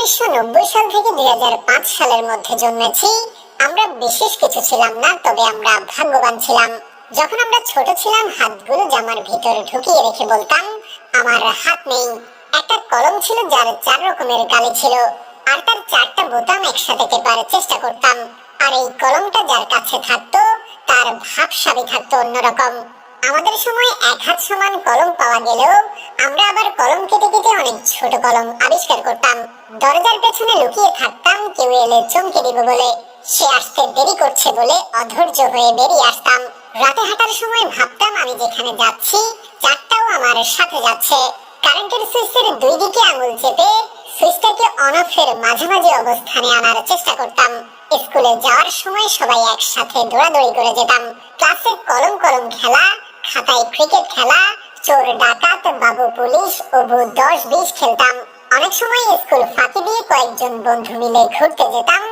1990 সাল থেকে 2005 সালের মধ্যে জন্মেছি। আমরা বিশেষ কিছু ছিলাম না, তবে আমরা ভাগ্যবান ছিলাম। যখন আমরা ছোট ছিলাম, হাতগুলো জামার ভিতর ঢুকিয়ে রেখে বলতাম, আমার হাত নেই। একটা কলম ছিল যার 4 রকমের গালি ছিল, আর তার 4টা বোতাম একসাথে টেপার চেষ্টা করতাম। আর এই কলমটা যার কাছে থাকতো, তার ভাবসাবি থাকতো অন্যরকম। আমাদের সময় 1 হাত সমান কলম পাওয়া গেলেও আমরা আবার কলম কেটে কেটে অনেক ছোট কলম আবিষ্কার করতাম। দরজার পেছনে লুকিয়ে থাকতাম, কেউ এলে চমকে দিব বলে। সে আসতে দেরি করছে বলে অধৈর্য হয়ে বেরিয়ে আসতাম। রাতে হাঁটার সময় ভাবতাম আমি যেখানে যাচ্ছি, চারটাও আমার সাথে যাচ্ছে। কারেন্টের সুইচের 2 দিকে আঙুল চেপে সুইচটাকে অন অফের মাঝামাঝি অবস্থানে আনার চেষ্টা করতাম। স্কুলে যাওয়ার সময় সবাই একসাথে দৌড়াদৌড়ি করে যেতাম। ক্লাসে কলম কলম খেলা, খাতায় ক্রিকেট খেলা, চোর ডাকাত, বাবু পুলিশ, অবু 10-20 খেলতাম। অনেক সময় স্কুল ফাঁকি দিয়ে কয়েকজন বন্ধু মিলে ঘুরতে যেতাম,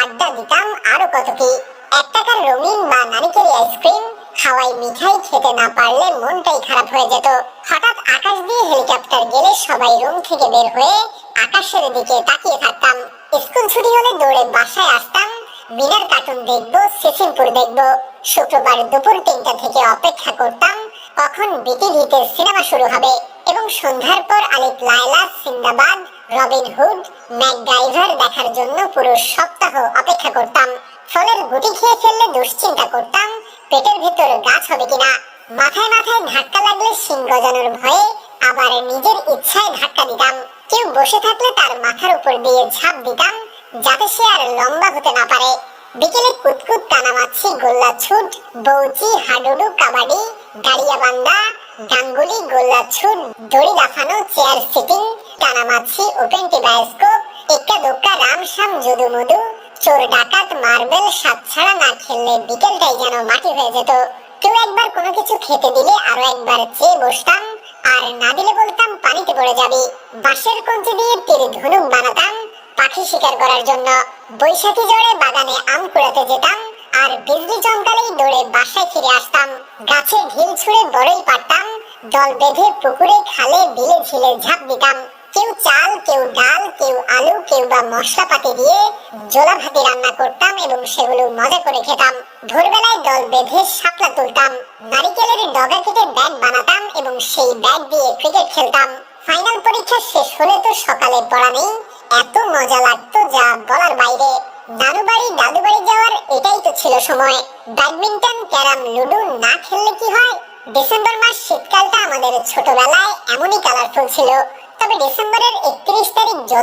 আড্ডা দিতাম, আরো কত কি। 1 টাকার রঙিন বা নারিকেল আইসক্রিম, হাওয়াই মিঠাই খেতে না পারলে মনটাই খারাপ হয়ে যেত। হঠাৎ আকাশ দিয়ে হেলিকপ্টার গেলে সবাই রুম থেকে বের হয়ে আকাশের দিকে তাকিয়ে থাকতাম। স্কুল ছুটি হলে দৌড়ে বাসায় আসতাম। মিনার কার্টুন দেখবো, সিসিমপুর দেখবো। শুক্রবার দুপুর 3টা থেকে অপেক্ষা করতাম কখন বিটিভিতে সিনেমা শুরু হবে, এবং সন্ধ্যার পর আলিফ Laila, Sinbad, Robin Hood, MacGyver দেখার জন্য পুরো সপ্তাহ অপেক্ষা করতাম। ফলের গুটি খেয়ে ফেললে দুশ্চিন্তা করতাম পেটের ভেতর গাছ হবে কিনা। মাথায় মাথায় ধাক্কা লাগলে শিং গজানোর ভয়ে আবার নিজের ইচ্ছায় ধাক্কা দিতাম। কেউ বসে থাকলে তার মাথার উপর দিয়ে ঝাঁপ দিতাম, যাতে সে আর লম্বা হতে না পারে। বিকেলে কুতকুত, কানামাছি, গোল্লা ছুট, বৌচি, হাডুডু, কাবাডি, দাঁড়িয়াবান্ধা, গাঙ্গুলি, গোল্লা ছুট, দড়ি লাফানো, চেয়ার সিটিং, কানামাছি, ওপেন বায়োস্কোপ, এক্কা দোক্কা, রামসাম, যদু মধু, চোর ডাকাত, মার্বেল। সাত ছাড়া না খেললে বিকেলটাই যেন মাটি হয়ে যেত। কেউ একবার কোনো কিছু খেতে দিলে আরো একবার চেয়ে বসতাম, আর না দিলে বলতাম পানিতে পড়ে যাবি। বাঁশের কঞ্চি দিয়ে তীর ধনুক বানাতাম পাখি শিকার করার জন্য। বৈশাখী ঝড়ে বাগানে আম কুড়াতে যেতাম, আর বিজলি চমকালেই দৌড়ে বাসায় ফিরে আসতাম। গাছে ঢিল ছুঁড়ে বড়ই পারতাম, দল বেঁধে পুকুরে, খালে, বিলে, ঝিলে ঝাঁপ দিতাম। কেউ চাল, কেউ ডাল, কেউ আলু, কেউ বা মশলাপাতি দিয়ে জোলা ভাতি রান্না করতাম এবং সেগুলো মজা করে খেতাম। ভোরবেলায় দল বেঁধে শাপলা তুলতাম, নারিকেলের ডগা কেটে ব্যাগ বানাতাম এবং সেই ব্যাগ দিয়ে ক্রিকেট খেলতাম। ফাইনাল পরীক্ষা শেষ হলে তো সকালে পড়া নেই, এত মজা লাগতো যা বলার বাইরে। নানু বাড়ি, দাদু বাড়ি যাওয়ার এটাই তো ছিল সময়। ব্যাডমিন্টন, ক্যারাম, লুডো না খেললে কি হয়। ডিসেম্বর মাস, শীতকালটা আমাদের ছোটবেলায় এমনই কালারফুল ছিল। তবে ডিসেম্বরের 31 তারিখ যত